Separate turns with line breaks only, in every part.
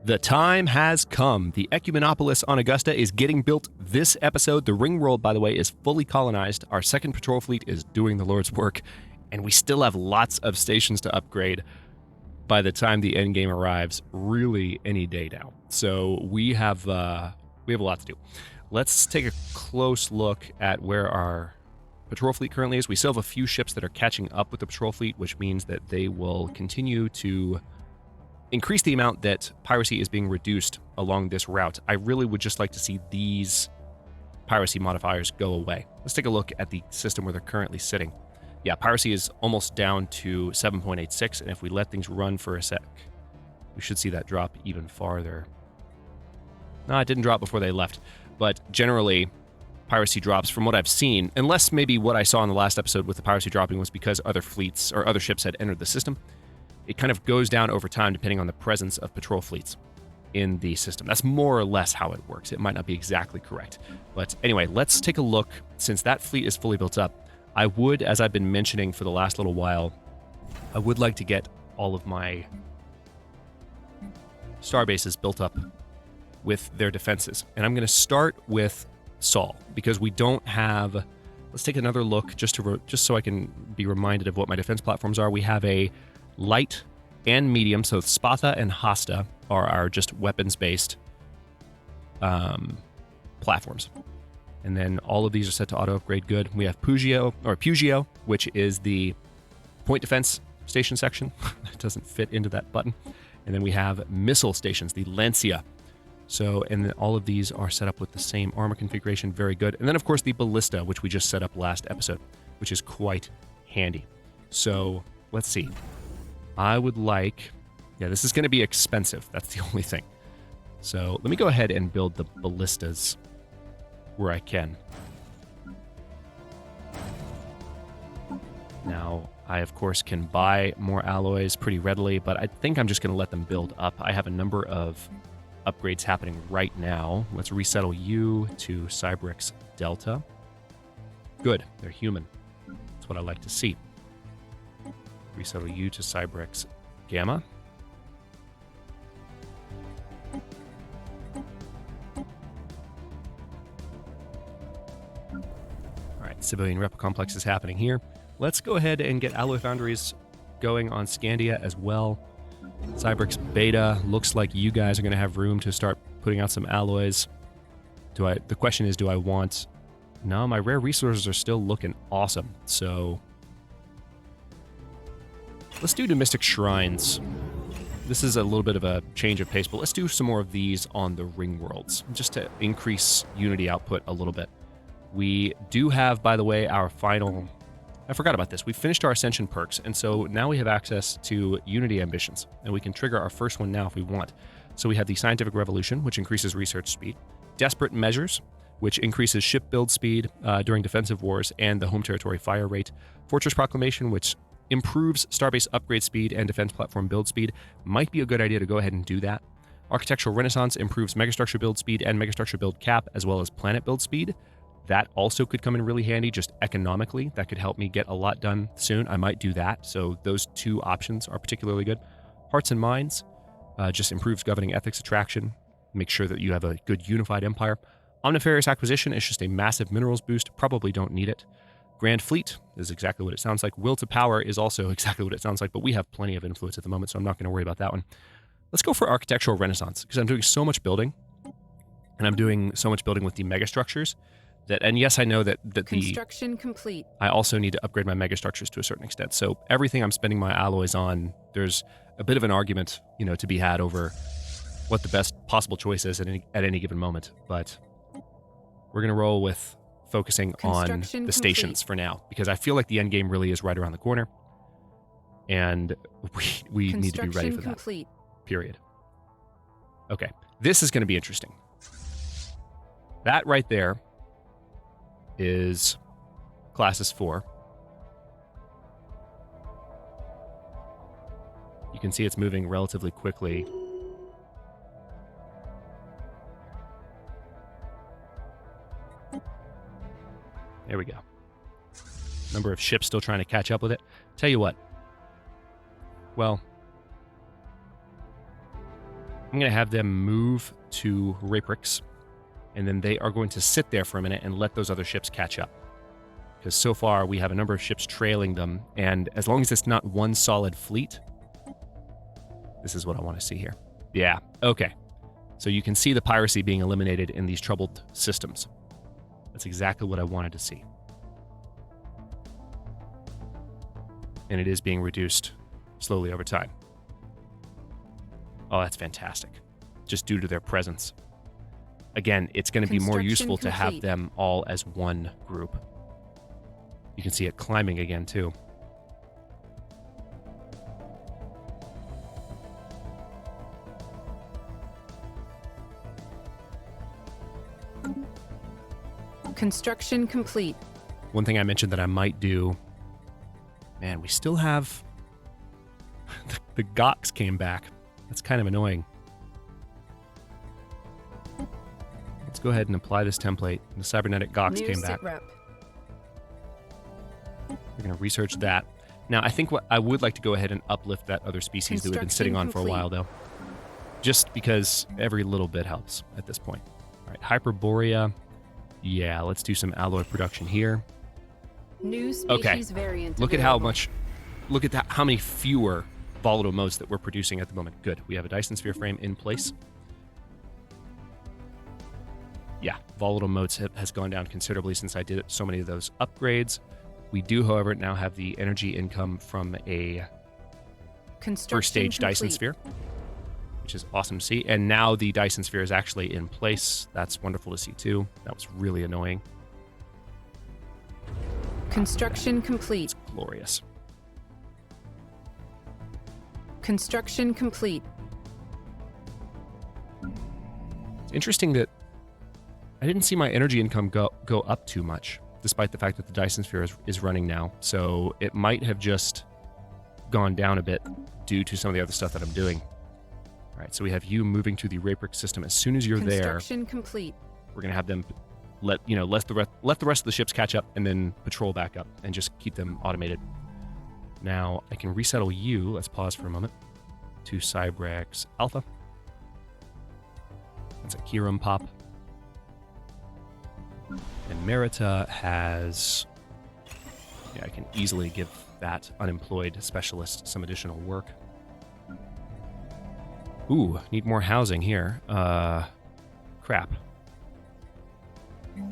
The time has come. The Ecumenopolis on Augusta is getting built this episode. The ring world, by the way, is fully colonized. Our second patrol fleet is doing the Lord's work, and we still have lots of stations to upgrade by the time the end game arrives, really any day now. So we have a lot to do. Let's take a close look at where our patrol fleet currently is. We still have a few ships that are catching up with the patrol fleet, which means that they will continue to increase the amount that piracy is being reduced along this route. I really would just like to see these piracy modifiers go away. Let's take a look at the system where they're currently sitting. Yeah, piracy is almost down to 7.86, and if we let things run for a sec, we should see that drop even farther. No, it didn't drop before they left, but generally, piracy drops from what I've seen, unless maybe what I saw in the last episode with the piracy dropping was because other fleets or other ships had entered the system. It kind of goes down over time depending on the presence of patrol fleets in the system. That's more or less how it works. It might not be exactly correct. But anyway, let's take a look. Since that fleet is fully built up, I would, as I've been mentioning for the last little while, I would like to get all of my star bases built up with their defenses. And I'm going to start with Saul, because we don't have... Let's take another look just so I can be reminded of what my defense platforms are. We have a light and medium, so Sparta and Hasta are our just weapons-based platforms. And then all of these are set to auto-upgrade good. We have Pugio, which is the point defense station section. It doesn't fit into that button. And then we have missile stations, the Lancia. So, and then all of these are set up with the same armor configuration, very good. And then, of course, the Ballista, which we just set up last episode, which is quite handy. So, let's see. I would like... Yeah, this is going to be expensive. That's the only thing. So, let me go ahead and build the Ballistas where I can. Now, I, of course, can buy more alloys pretty readily, but I think I'm just going to let them build up. I have a number of upgrades happening right now. Let's resettle you to Cybrix Delta. Good, they're human. That's what I like to see. Resettle you to Cybrix Gamma. Alright, civilian rep complex is happening here. Let's go ahead and get alloy foundries going on Scandia as well. Cybrix Beta, looks like you guys are going to have room to start putting out some alloys. The question is, do I want... No, my rare resources are still looking awesome, so... Let's do Mystic Shrines. This is a little bit of a change of pace, but let's do some more of these on the ring worlds, just to increase Unity output a little bit. We do have, by the way, our final... I forgot about this. We finished our Ascension perks, and so now we have access to Unity ambitions, and we can trigger our first one now if we want. So we have the Scientific Revolution, which increases research speed, Desperate Measures, which increases ship build speed during defensive wars and the home territory fire rate, Fortress Proclamation, which improves starbase upgrade speed and defense platform build speed. Might be a good idea to go ahead and do that. Architectural Renaissance improves megastructure build speed and megastructure build cap, as well as planet build speed. That also could come in really handy, just economically. That could help me get a lot done soon. I might do that. So those two options are particularly good. Hearts and Minds just improves governing ethics attraction. Make sure that you have a good unified empire. Omnifarious Acquisition is just a massive minerals boost. Probably don't need it. Grand Fleet is exactly what it sounds like. Will to Power is also exactly what it sounds like, but we have plenty of influence at the moment, so I'm not going to worry about that one. Let's go for Architectural Renaissance, because I'm doing so much building, and I'm doing so much building with the megastructures. And yes, I know that
construction complete.
I also need to upgrade my megastructures to a certain extent. So everything I'm spending my alloys on, there's a bit of an argument, to be had over what the best possible choice is at any given moment. But we're going to roll with focusing on the stations for now, because I feel like the end game really is right around the corner, and we need to be ready for that. Period. Okay, this is going to be interesting. That right there is Classis 4. You can see it's moving relatively quickly. There we go. Number of ships still trying to catch up with it. Tell you what. Well, I'm going to have them move to Raprix, and then they are going to sit there for a minute and let those other ships catch up. Because so far, we have a number of ships trailing them, and as long as it's not one solid fleet, this is what I want to see here. Yeah, okay. So you can see the piracy being eliminated in these troubled systems. That's exactly what I wanted to see. And it is being reduced slowly over time. Oh, that's fantastic. Just due to their presence. Again, it's going to be more useful to have them all as one group. You can see it climbing again, too.
Construction complete.
One thing I mentioned that I might do... Man, we still have... the Gox came back. That's kind of annoying. Let's go ahead and apply this template. The cybernetic Gox came back.
Rep.
We're going to research that. Now, I think what I would like to go ahead and uplift that other species that we've been sitting on for a while, though. Just because every little bit helps at this point. All right, Hyperborea. Yeah, let's do some alloy production here.
New species variant.
Look at how much... Look at that, how many fewer volatile modes that we're producing at the moment. Good. We have a Dyson sphere frame in place. Yeah, volatile modes has gone down considerably since I did so many of those upgrades. We do, however, now have the energy income from a first stage Dyson sphere, which is awesome to see. And now the Dyson sphere is actually in place. That's wonderful to see, too. That was really annoying.
Construction complete.
It's glorious.
Construction complete.
It's interesting that I didn't see my energy income go up too much, despite the fact that the Dyson sphere is running now. So it might have just gone down a bit due to some of the other stuff that I'm doing. All right, so we have you moving to the Raprix system. As soon as you're there,
construction complete.
We're gonna have them let the rest of the ships catch up and then patrol back up and just keep them automated. Now I can resettle you. Let's pause for a moment. To Cybrex Alpha. That's a Kirum pop. And Merita has... Yeah, I can easily give that unemployed specialist some additional work. Ooh, need more housing here. Crap. We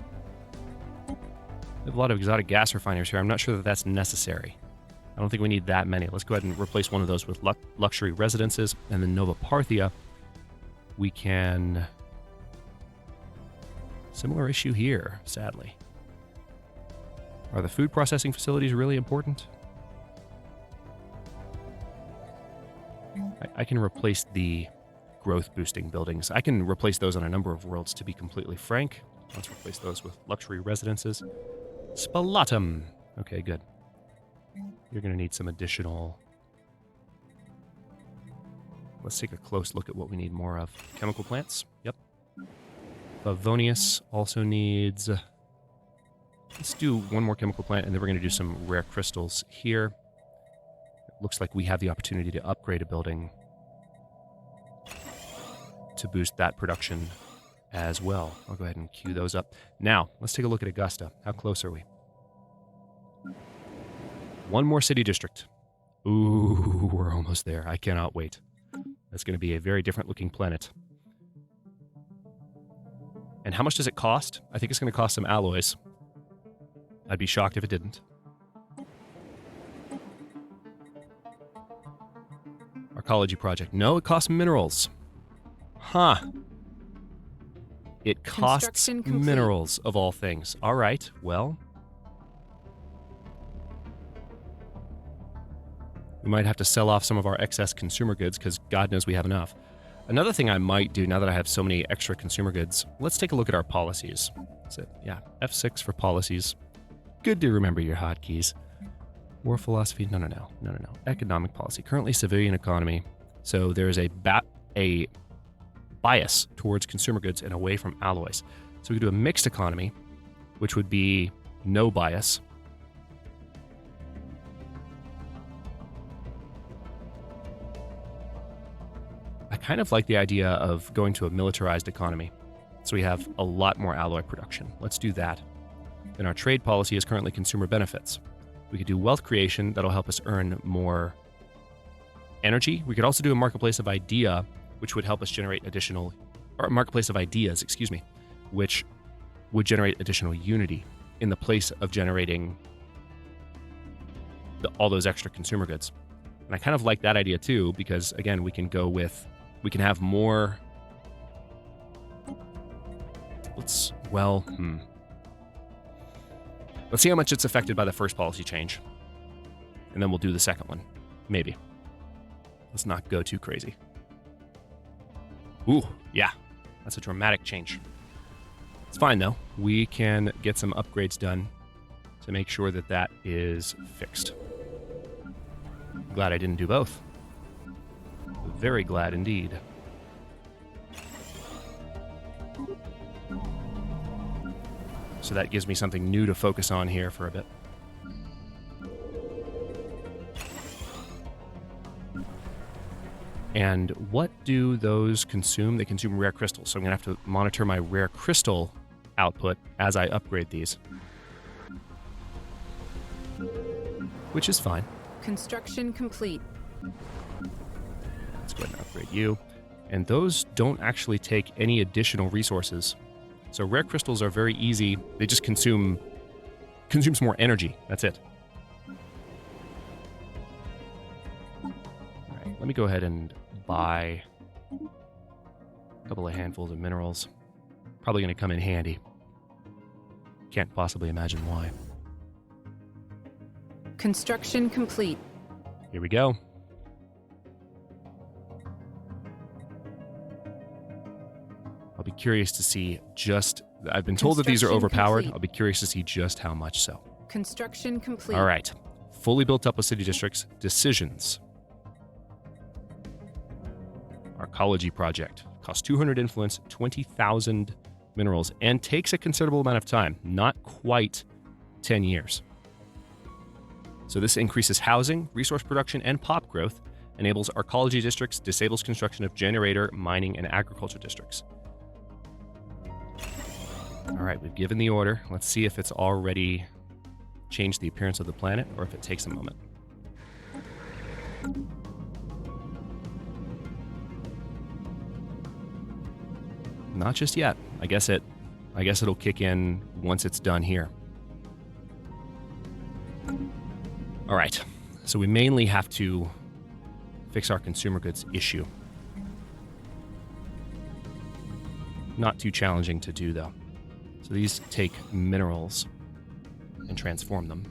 have a lot of exotic gas refiners here. I'm not sure that that's necessary. I don't think we need that many. Let's go ahead and replace one of those with luxury residences. And then Nova Parthia, we can... Similar issue here, sadly. Are the food processing facilities really important? I can replace the growth boosting buildings. I can replace those on a number of worlds, to be completely frank. Let's replace those with luxury residences. Spalatum. Okay, good. You're going to need some additional... Let's take a close look at what we need more of. Chemical plants. Yep. Favonius also needs... Let's do one more chemical plant, and then we're going to do some rare crystals here. It looks like we have the opportunity to upgrade a building to boost that production as well. I'll go ahead and queue those up. Now, let's take a look at Augusta. How close are we? One more city district. Ooh, we're almost there. I cannot wait. That's going to be a very different looking planet. And how much does it cost? I think it's going to cost some alloys. I'd be shocked if it didn't. Arcology project. No, it costs minerals. Huh. It costs minerals, of all things. All right, well. We might have to sell off some of our excess consumer goods, because God knows we have enough. Another thing I might do, now that I have so many extra consumer goods, let's take a look at our policies. That's it. Yeah, F6 for policies. Good to remember your hotkeys. War philosophy? No. Economic policy. Currently civilian economy. So there is a bias towards consumer goods and away from alloys. So we could do a mixed economy, which would be no bias. I kind of like the idea of going to a militarized economy. So we have a lot more alloy production. Let's do that. Then our trade policy is currently consumer benefits. We could do wealth creation. That'll help us earn more energy. We could also do a marketplace of idea, which would help us generate additional, or a marketplace of ideas, excuse me, which would generate additional unity in the place of generating all those extra consumer goods. And I kind of like that idea too, because again, we can have more. Let's see how much it's affected by the first policy change. And then we'll do the second one. Maybe. Let's not go too crazy. Ooh, yeah. That's a dramatic change. It's fine, though. We can get some upgrades done to make sure that that is fixed. I'm glad I didn't do both. Very glad indeed. So that gives me something new to focus on here for a bit. And what do those consume? They consume rare crystals. So I'm going to have to monitor my rare crystal output as I upgrade these. Which is fine.
Construction complete.
Let's go ahead and upgrade you. And those don't actually take any additional resources. So rare crystals are very easy. They just consumes more energy. That's it. All right, let me go ahead and buy a couple of handfuls of minerals. Probably going to come in handy. Can't possibly imagine why.
Construction complete.
Here we go. I'll be curious to see just... I've been told that these are overpowered.
Complete.
I'll be curious to see just how much so.
Construction complete.
All right. Fully built up with city districts. Decisions. Arcology project. Costs 200 influence, 20,000 minerals, and takes a considerable amount of time. Not quite 10 years. So this increases housing, resource production, and pop growth, enables arcology districts, disables construction of generator, mining, and agriculture districts. All right, we've given the order. Let's see if it's already changed the appearance of the planet or if it takes a moment. Not just yet. I guess it'll kick in once it's done here. All right, so we mainly have to fix our consumer goods issue. Not too challenging to do, though. So these take minerals and transform them.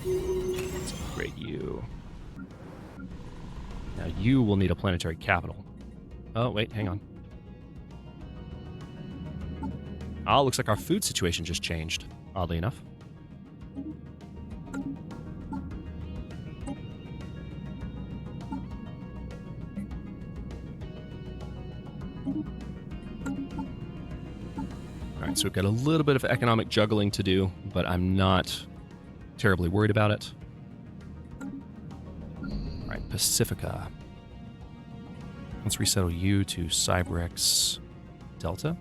Let's upgrade you. Now you will need a planetary capital. Oh, wait, hang on. Oh, looks like our food situation just changed, oddly enough. All right, so we've got a little bit of economic juggling to do, but I'm not terribly worried about it. All right, Pacifica. Let's resettle you to Cyberx Delta.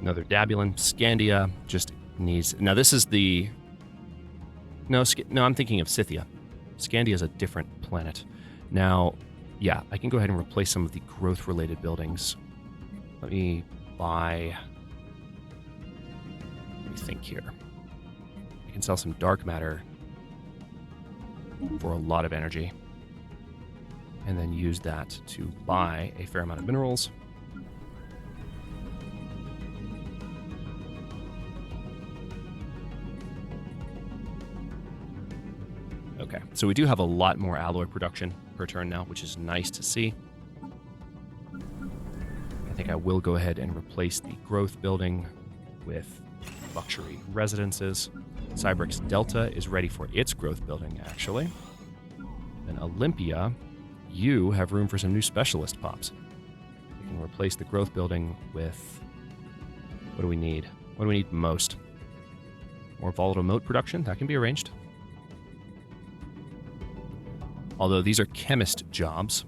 Another Dabulan. Scandia just needs... Now, this is the... No, I'm thinking of Scythia. Scandia is a different planet. Now, yeah, I can go ahead and replace some of the growth-related buildings. Let me buy... Let me think here. I can sell some dark matter for a lot of energy. And then use that to buy a fair amount of minerals. Okay, so we do have a lot more alloy production per turn now, which is nice to see. I think I will go ahead and replace the growth building with luxury residences. Cyberx Delta is ready for its growth building, actually. Then Olympia... You have room for some new specialist pops. We can replace the growth building with... What do we need? What do we need most? More volatile mote production? That can be arranged. Although these are chemist jobs.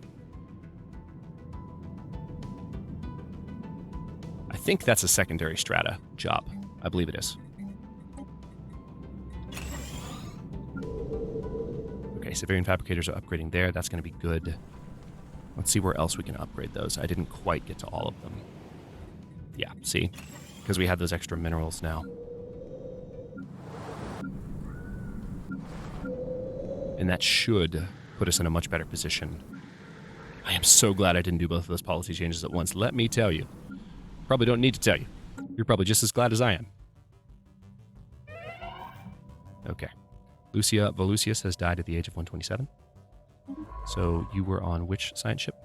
I think that's a secondary strata job. I believe it is. Okay, civilian fabricators are upgrading there. That's going to be good. Let's see where else we can upgrade those. I didn't quite get to all of them. Yeah, see? Because we have those extra minerals now. And that should put us in a much better position. I am so glad I didn't do both of those policy changes at once. Let me tell you. Probably don't need to tell you. You're probably just as glad as I am. Okay. Lucia Volusius has died at the age of 127. So you were on which science ship?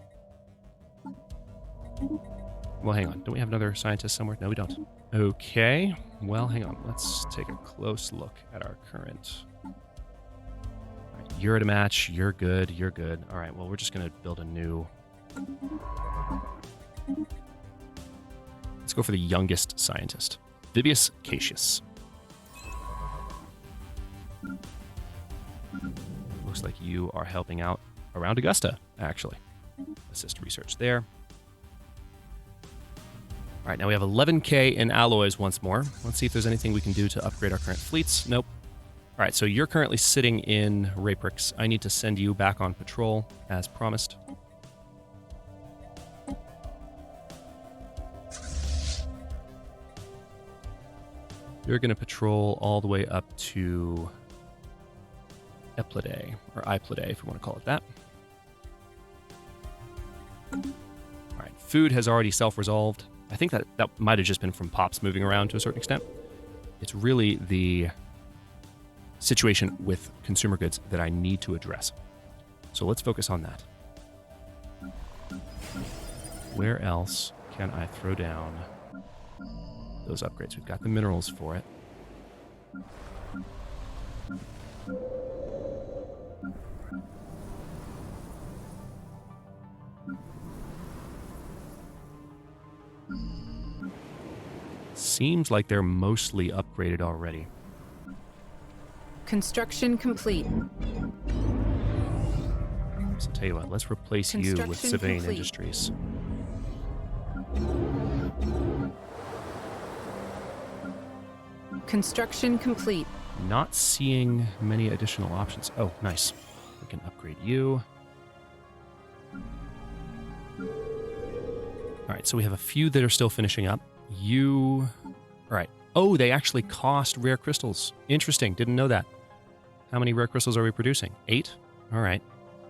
Well, hang on. Don't we have another scientist somewhere? No, we don't. Okay. Well, hang on. Let's take a close look at our current... You're at a match. You're good. You're good. All right. Well, we're just going to build a new... Let's go for the youngest scientist. Vibius Cassius. Looks like you are helping out around Augusta, actually. Assist research there. All right, now we have 11K in alloys once more. Let's see if there's anything we can do to upgrade our current fleets. Nope. All right, so you're currently sitting in Rayprix. I need to send you back on patrol, as promised. You're going to patrol all the way up to Eplidae, or Iplidae, if we want to call it that. All right, food has already self-resolved. I think that might have just been from Pops moving around to a certain extent. It's really the situation with consumer goods that I need to address. So let's focus on that. Where else can I throw down those upgrades? We've got the minerals for it. Seems like they're mostly upgraded already.
Construction complete.
So tell you what, let's replace you with civilian industries.
Construction complete.
Not seeing many additional options. Oh, nice. We can upgrade you. All right, so we have a few that are still finishing up. You... All right. Oh, they actually cost rare crystals. Interesting. Didn't know that. How many rare crystals are we producing? 8? All right.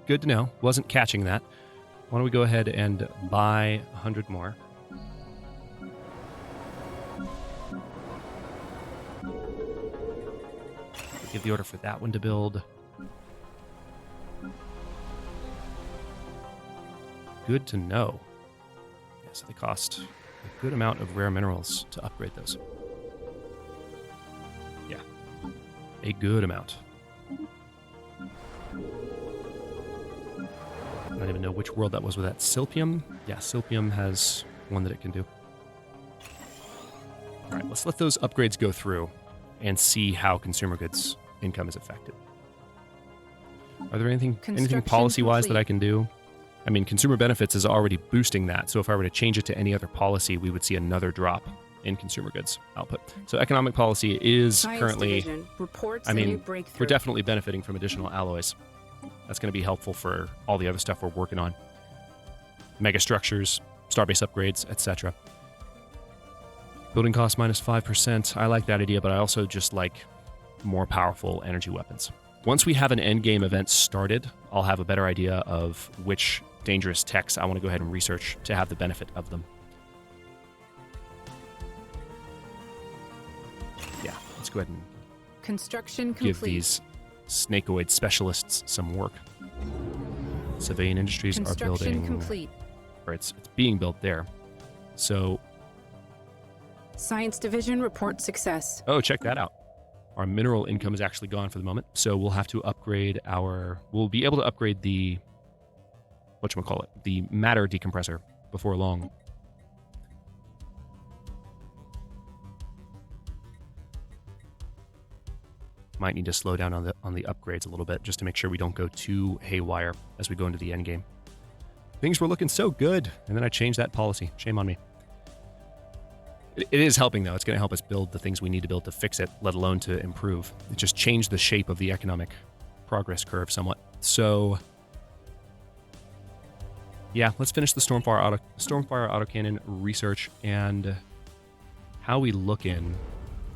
Good to know. Wasn't catching that. Why don't we go ahead and buy 100 more? Give the order for that one to build. Good to know. Yeah, so they cost a good amount of rare minerals to upgrade those. Yeah. A good amount. I don't even know which world that was with that. Silpium? Yeah, Silpium has one that it can do. All right, let's let those upgrades go through and see how consumer goods income is affected. Are there anything policy-wise that I can do? I mean, consumer benefits is already boosting that, so if I were to change it to any other policy, we would see another drop in consumer goods output. So economic policy is currently... I mean, we're definitely benefiting from additional alloys. That's going to be helpful for all the other stuff we're working on. Megastructures, starbase upgrades, etc. Building cost minus 5%. I like that idea, but I also just like more powerful energy weapons. Once we have an endgame event started, I'll have a better idea of which dangerous techs I want to go ahead and research to have the benefit of them. Yeah, let's go ahead and
Construction
give
complete.
these snakeoid specialists some work. Civilian industries are building...
complete.
Or it's being built there. So...
Science division report success.
Oh, check that out. Our mineral income is actually gone for the moment. So we'll have to upgrade our... We'll be able to upgrade the... Whatchamacallit? The matter decompressor before long. Might need to slow down on the upgrades a little bit just to make sure we don't go too haywire as we go into the end game. Things were looking so good, and then I changed that policy. Shame on me. It is helping, though. It's going to help us build the things we need to build to fix it, let alone to improve. It just changed the shape of the economic progress curve somewhat. So, yeah, let's finish the Stormfire autocannon research and how we look in.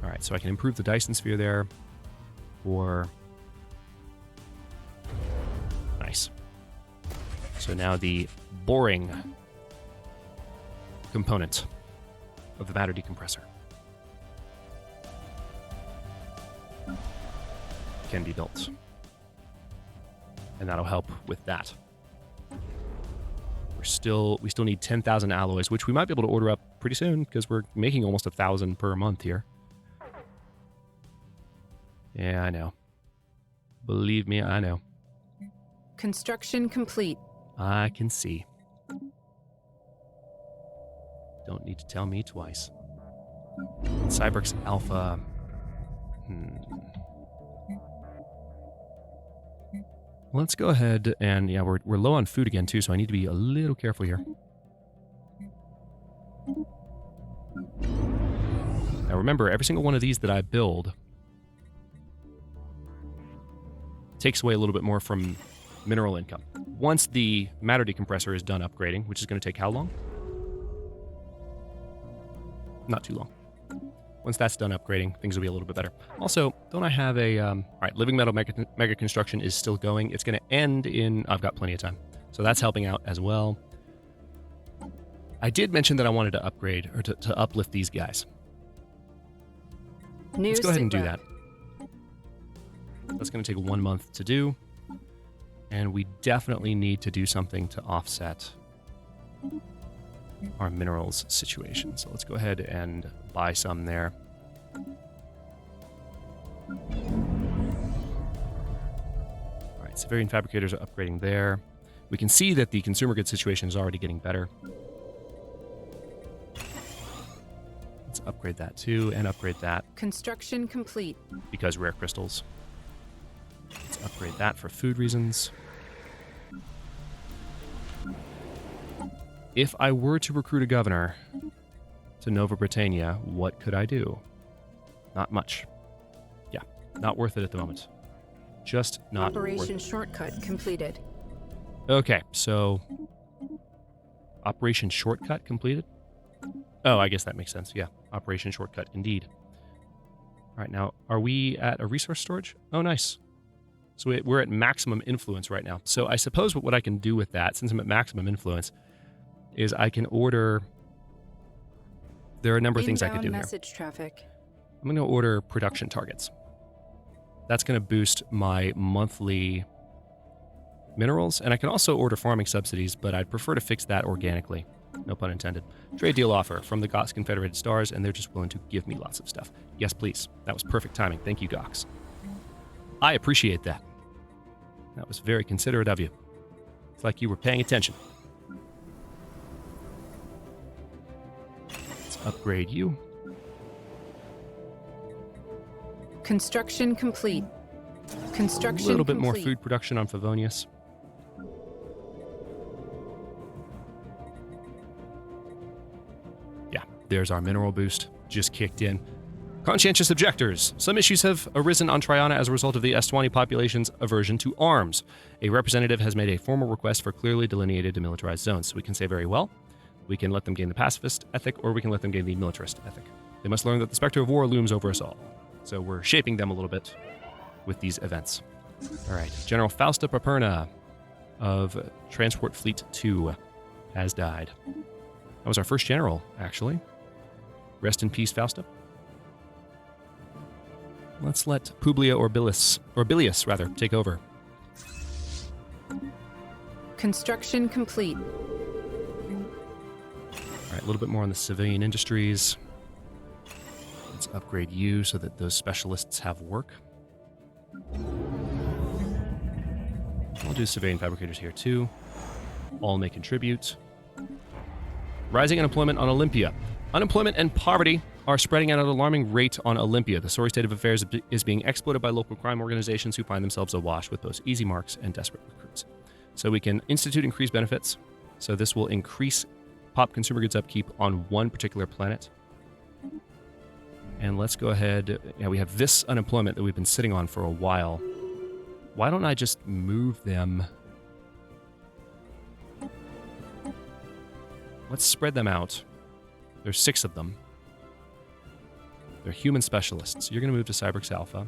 All right, so I can improve the Dyson sphere there. Or nice. So now the boring component of the matter decompressor can be built. And that'll help with that. We still need 10,000 alloys, which we might be able to order up pretty soon because we're making almost 1,000 per month here. Yeah, I know. Believe me, I know.
Construction complete.
I can see. Don't need to tell me twice. Cyberx Alpha. Let's go ahead and, yeah, we're low on food again, too, so I need to be a little careful here. Now, remember, every single one of these that I build takes away a little bit more from mineral income. Once the matter decompressor is done upgrading, which is going to take how long? Not too long. Once that's done upgrading, things will be a little bit better. Also, don't I have a... all right, Living Metal Mega Construction is still going. It's going to end in... I've got plenty of time. So that's helping out as well. I did mention that I wanted to upgrade, or to uplift these guys. Let's go ahead and do that. That's going to take 1 month to do. And we definitely need to do something to offset our minerals situation. So let's go ahead and buy some there. All right, civilian fabricators are upgrading there. We can see that the consumer goods situation is already getting better. Let's upgrade that too, and upgrade that.
Construction complete.
Because rare crystals. Let's upgrade that for food reasons. If I were to recruit a governor to Nova Britannia, what could I do? Not much. Yeah, not worth it at the moment. Just not worth it.
Operation Shortcut completed.
Okay, so... Operation Shortcut completed? Oh, I guess that makes sense. Yeah, Operation Shortcut, indeed. All right, now, are we at a resource storage? Oh, nice. So we're at maximum influence right now. So I suppose what I can do with that, since I'm at maximum influence, is I can order... There are a number of things I could do
message traffic.
I'm going to order production targets. That's going to boost my monthly minerals, and I can also order farming subsidies, but I'd prefer to fix that organically. No pun intended. Trade deal offer from the Gox Confederated Stars, and they're just willing to give me lots of stuff. Yes, please. That was perfect timing. Thank you, Gox. I appreciate that. That was very considerate of you. It's like you were paying attention. Let's upgrade you.
Construction complete. Construction
A little bit more
complete.
food production on Favonius. Yeah, there's our mineral boost. Just kicked in. Conscientious objectors. Some issues have arisen on Triana as a result of the Eswani population's aversion to arms. A representative has made a formal request for clearly delineated demilitarized zones. So we can say very well. We can let them gain the pacifist ethic, or we can let them gain the militarist ethic. They must learn that the specter of war looms over us all. So we're shaping them a little bit with these events. All right. General Fausta Paperna of Transport Fleet 2 has died. That was our first general, actually. Rest in peace, Fausta. Let's let Publia Bilius, take over.
Construction complete.
All right, a little bit more on the civilian industries. Let's upgrade you so that those specialists have work. I'll do civilian fabricators here too. All may contribute. Rising unemployment on Olympia. Unemployment and poverty are spreading at an alarming rate on Olympia. The sorry state of affairs is being exploited by local crime organizations who find themselves awash with both easy marks and desperate recruits. So we can institute increased benefits. So this will increase pop consumer goods upkeep on one particular planet. And let's go ahead. Yeah, we have this unemployment that we've been sitting on for a while. Why don't I just move them? Let's spread them out. There's 6 of them. They're human specialists. You're going to move to Cybrix Alpha.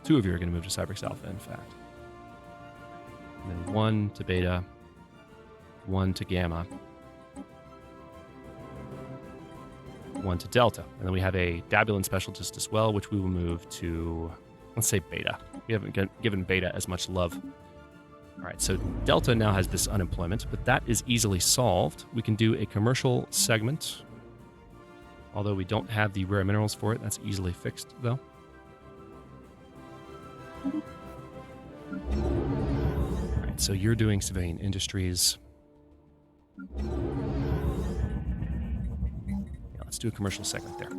2 of you are going to move to Cybrix Alpha, in fact. And then 1 to Beta, 1 to Gamma, 1 to Delta. And then we have a Dabulan specialist as well, which we will move to, let's say, Beta. We haven't given Beta as much love. All right, so Delta now has this unemployment, but that is easily solved. We can do a commercial segment. Although we don't have the rare minerals for it, that's easily fixed, though. All right, so you're doing civilian industries. Yeah, let's do a commercial segment there.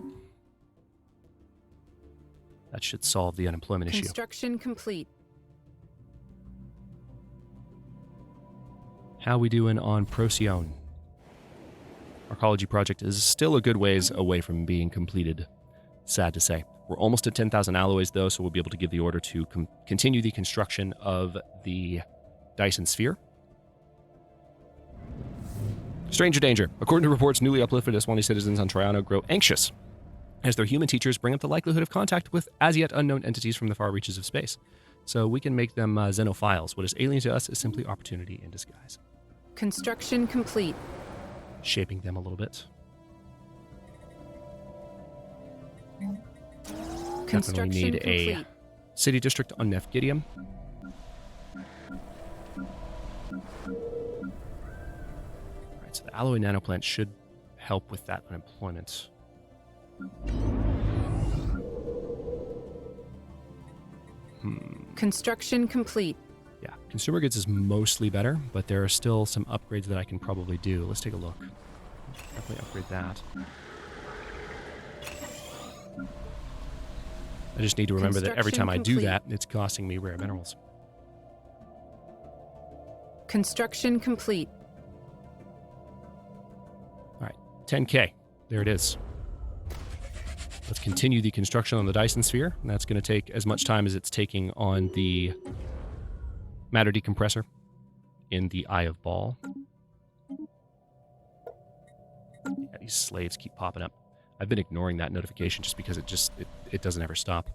That should solve the unemployment issue.
Construction complete.
How we doing on Procyon? Arcology project is still a good ways away from being completed. Sad to say. We're almost at 10,000 alloys, though, so we'll be able to give the order to continue the construction of the Dyson Sphere. Stranger danger. According to reports, newly uplifted Eswani citizens on Triano grow anxious as their human teachers bring up the likelihood of contact with as-yet unknown entities from the far reaches of space. So we can make them xenophiles. What is alien to us is simply opportunity in disguise.
Construction complete.
Shaping them a little bit.
Construction
Definitely need
complete.
a city district on Nefgidium. Alright, so the alloy nanoplant should help with that unemployment.
Construction complete.
Yeah, consumer goods is mostly better, but there are still some upgrades that I can probably do. Let's take a look. Definitely upgrade that. I just need to remember that every time I do that, it's costing me rare minerals.
Construction complete.
All right, 10K. There it is. Let's continue the construction on the Dyson Sphere, and that's going to take as much time as it's taking on the matter decompressor in the Eye of Ball. Yeah, these slaves keep popping up. I've been ignoring that notification just because it doesn't ever stop.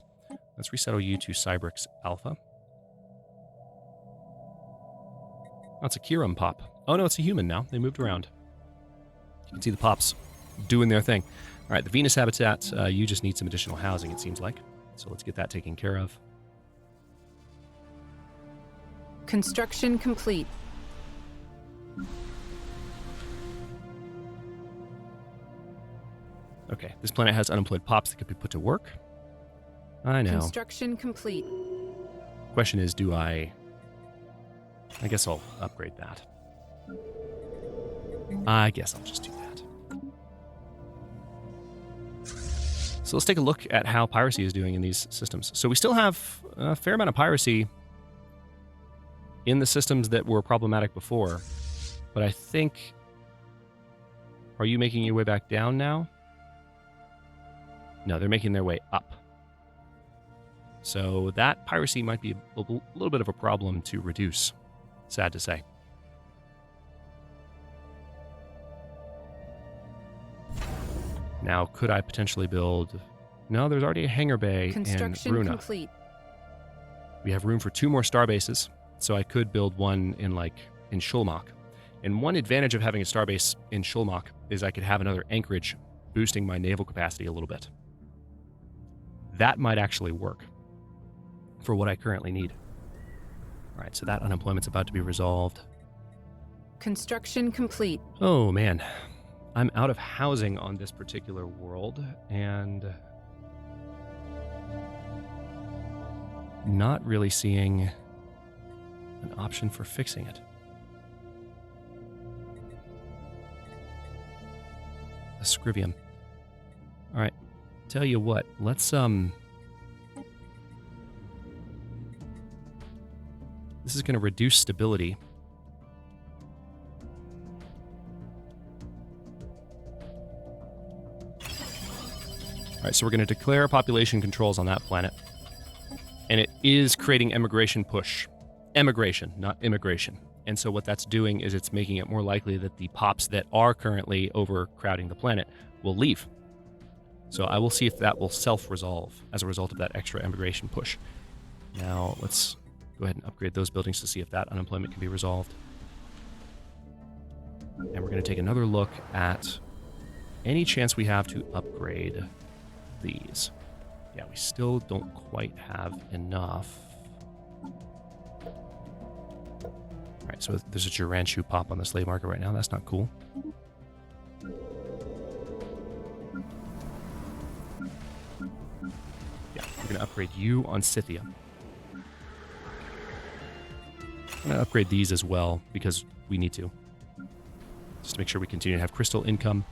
Let's resettle you to Cybrix Alpha. Oh, it's a Kiram pop. Oh no, it's a human now. They moved around. You can see the pops doing their thing. All right, the Venus habitat, you just need some additional housing, it seems like. So let's get that taken care of.
Construction complete.
Okay, this planet has unemployed pops that could be put to work. I know.
Construction complete.
Question is, do I guess I'll upgrade that. I guess I'll just do that. So let's take a look at how piracy is doing in these systems. So we still have a fair amount of piracy in the systems that were problematic before. But I think... Are you making your way back down now? No, they're making their way up. So that piracy might be a little bit of a problem to reduce. Sad to say. Now, could I potentially build... No, there's already a hangar bay in
Construction
Runa.
complete.
We have room for 2 more starbases, so I could build one in Shulmak. And one advantage of having a starbase in Shulmak is I could have another anchorage, boosting my naval capacity a little bit. That might actually work for what I currently need. All right, so that unemployment's about to be resolved.
Construction complete.
Oh, man. I'm out of housing on this particular world, and not really seeing an option for fixing it. A Scrivium. All right, tell you what, let's this is going to reduce stability. All right, so we're going to declare population controls on that planet. And it is creating emigration push. Emigration, not immigration. And so what that's doing is it's making it more likely that the pops that are currently overcrowding the planet will leave. So I will see if that will self-resolve as a result of that extra emigration push. Now, let's go ahead and upgrade those buildings to see if that unemployment can be resolved. And we're going to take another look at any chance we have to upgrade these. Yeah, we still don't quite have enough. All right, so there's a Duranchu pop on the slave market right now. That's not cool. Yeah, we're going to upgrade you on Scythia. I'm going to upgrade these as well because we need to. Just to make sure we continue to have crystal income.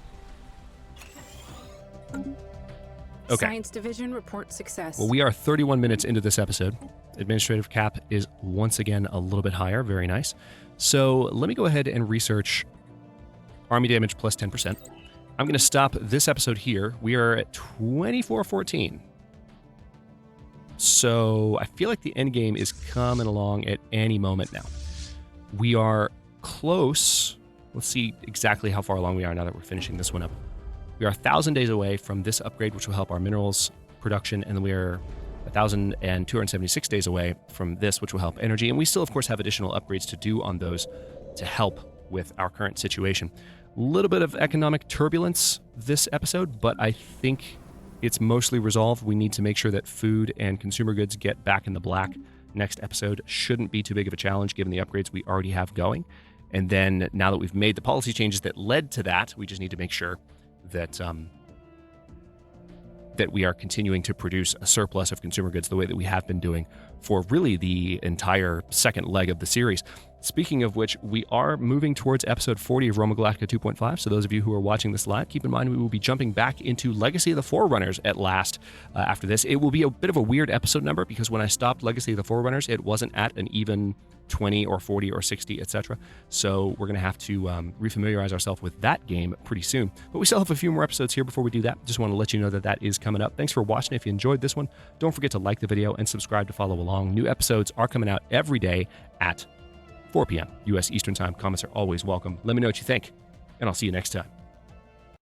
Okay.
Science Division report success.
Well, we are 31 minutes into this episode. Administrative cap is once again a little bit higher. Very nice. So let me go ahead and research army damage plus 10%. I'm going to stop this episode here. We are at 2414. So I feel like the end game is coming along at any moment now. We are close. Let's see exactly how far along we are now that we're finishing this one up. We are 1,000 days away from this upgrade, which will help our minerals production, and then we are 1,276 days away from this, which will help energy. And we still, of course, have additional upgrades to do on those to help with our current situation. A little bit of economic turbulence this episode, but I think it's mostly resolved. We need to make sure that food and consumer goods get back in the black. Next episode shouldn't be too big of a challenge given the upgrades we already have going. And then now that we've made the policy changes that led to that, we just need to make sure that that we are continuing to produce a surplus of consumer goods the way that we have been doing for really the entire second leg of the series. Speaking of which, we are moving towards episode 40 of Roma Galactica 2.5. So those of you who are watching this live, keep in mind we will be jumping back into Legacy of the Forerunners at last after this. It will be a bit of a weird episode number because when I stopped Legacy of the Forerunners, it wasn't at an even 20 or 40 or 60, etc. So we're going to have to refamiliarize ourselves with that game pretty soon. But we still have a few more episodes here before we do that. Just want to let you know that that is coming up. Thanks for watching. If you enjoyed this one, don't forget to like the video and subscribe to follow along. New episodes are coming out every day at 4 p.m. U.S. Eastern Time. Comments are always welcome. Let me know what you think, and I'll see you next time.